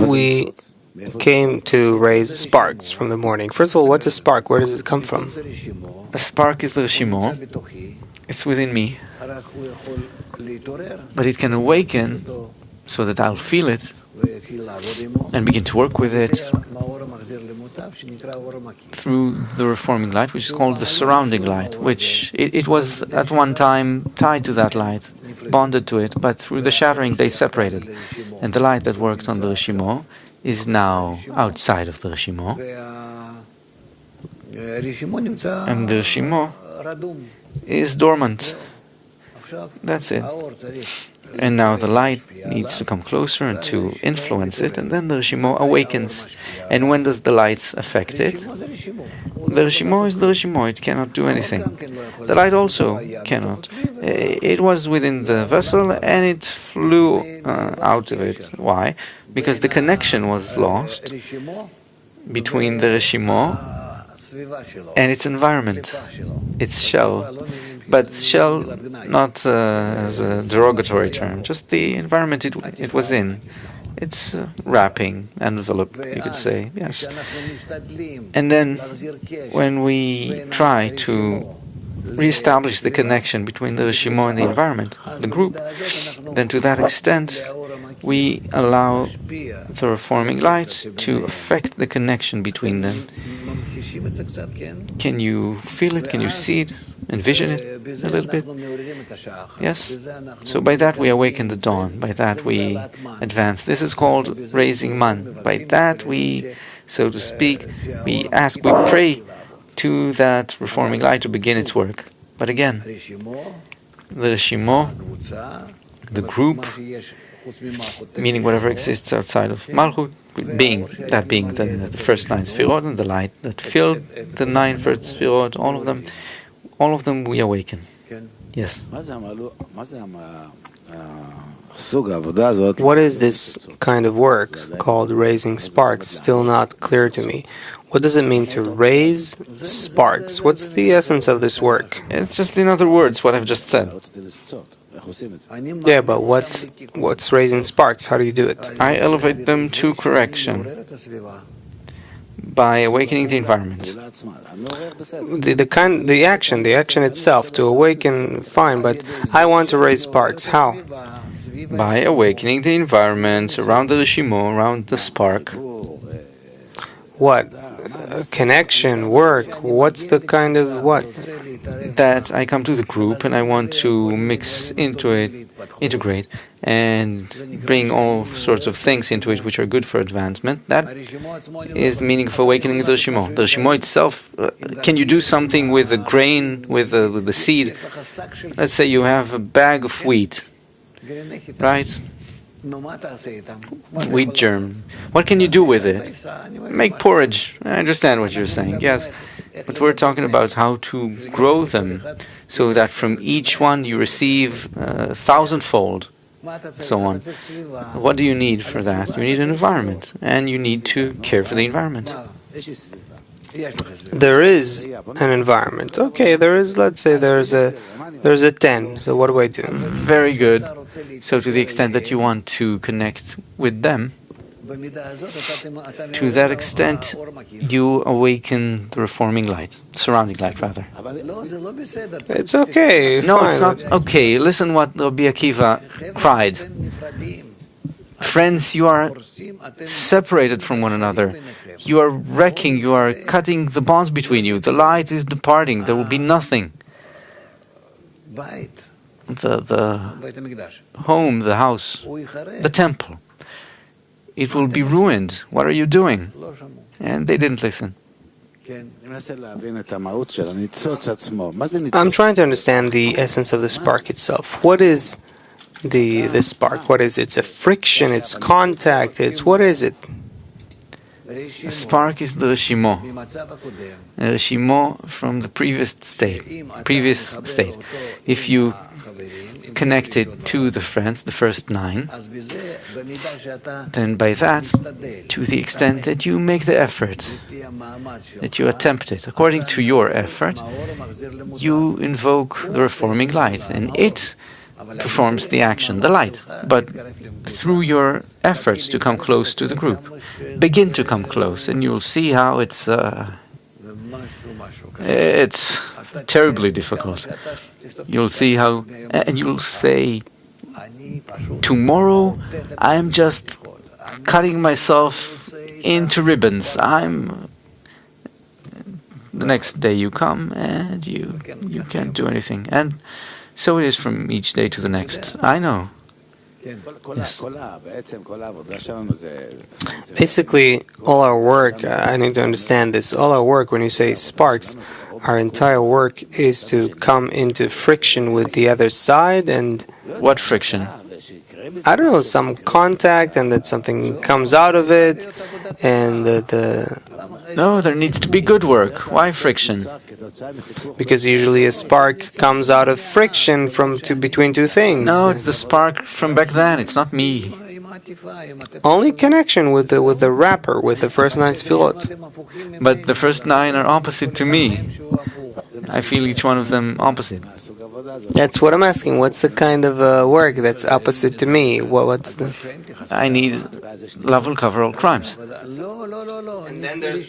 We came to raise sparks from the morning. First of all, what's a spark? Where does it come from? A spark is the Reshimo. It's within me. But it can awaken so that I'll feel it and begin to work with it through the reforming light, which is called the surrounding light, which it was at one time tied to that light, bonded to it, but through the shattering they separated. And the light that worked on the Reshimo is now outside of the Reshimo. And the Reshimo is dormant. That's it. And now the light needs to come closer and to influence it, and then the Reshimo awakens. And when does the light affect it? The Reshimo is the Reshimo, it cannot do anything. The light also cannot. It was within the vessel and it flew out of it. Why? Because the connection was lost between the Reshimo and its environment, its shell. But shell, not as a derogatory term, just the environment it was in. Its wrapping, envelope, you could say, yes. And then, when we try to re-establish the connection between the Reshimo and the environment, the group, then to that extent, we allow the reforming light to affect the connection between them. Can you feel it? Can you see it? Envision it a little bit? Yes? So by that we awaken the dawn. By that we advance. This is called raising man. By that we, so to speak, we pray to that reforming light to begin its work. But again, the Reshimo, the group, meaning whatever exists outside of Malchut, being the first 9 Sfirot and the light that filled the 9 first Sfirot, all of them we awaken. Yes. What is this kind of work called raising sparks? Still not clear to me. What does it mean to raise sparks? What's the essence of this work? It's just, in other words, what I've just said. Yeah, but what's raising sparks? How do you do it? I elevate them to correction by awakening the environment. The action itself, to awaken, fine, but I want to raise sparks. How? By awakening the environment around the Reshimo, around the spark. What? Connection, work, what's the kind of what? That I come to the group and I want to mix into it, integrate, and bring all sorts of things into it which are good for advancement. That is the meaning of awakening the Reshimo. The Reshimo itself, can you do something with the grain, with the seed? Let's say you have a bag of wheat, right? Wheat germ. What can you do with it? Make porridge. I understand what you're saying, yes. But we're talking about how to grow them so that from each one you receive 1,000-fold, so on. What do you need for that? You need an environment, and you need to care for the environment. There is an environment. Okay, there is, let's say there's a 10. So what do I do? Very good. So to the extent that you want to connect with them, to that extent you awaken the reforming light, surrounding light rather. It's okay. No, fine. It's not okay. Listen what Rabbi Akiva cried. Friends, you are separated from one another. You are wrecking, you are cutting the bonds between you. The light is departing. There will be nothing. The home, the house, the temple. It will be ruined. What are you doing? And they didn't listen. I'm trying to understand the essence of the spark itself. What is the spark? What is it? It's a friction, it's contact, what is it? The spark is the Reshimo. Reshimo from the previous state. If you connect it to the friends, the first 9, then by that, to the extent that you make the effort, that you attempt it, according to your effort, you invoke the reforming light, and it performs the action, the light. But through your efforts to come close to the group, begin to come close, and you'll see how it's terribly difficult. You'll see how, and you'll say, tomorrow I'm just cutting myself into ribbons. The next day you come and you can't do anything. And so it is from each day to the next. I know. Yes. Basically, all our work, I need to understand this, all our work, when you say sparks, our entire work is to come into friction with the other side, and What friction? I don't know, some contact, and that something comes out of it, and No, there needs to be good work. Why friction? because usually a spark comes out of friction between two things. No, it's the spark from back then. It's not me. Only connection with the wrapper, with the first 9 sfirot. But the first 9 are opposite to me. I feel each one of them opposite. That's what I'm asking. What's the kind of work that's opposite to me? What's the? I need love will cover all crimes. And then there's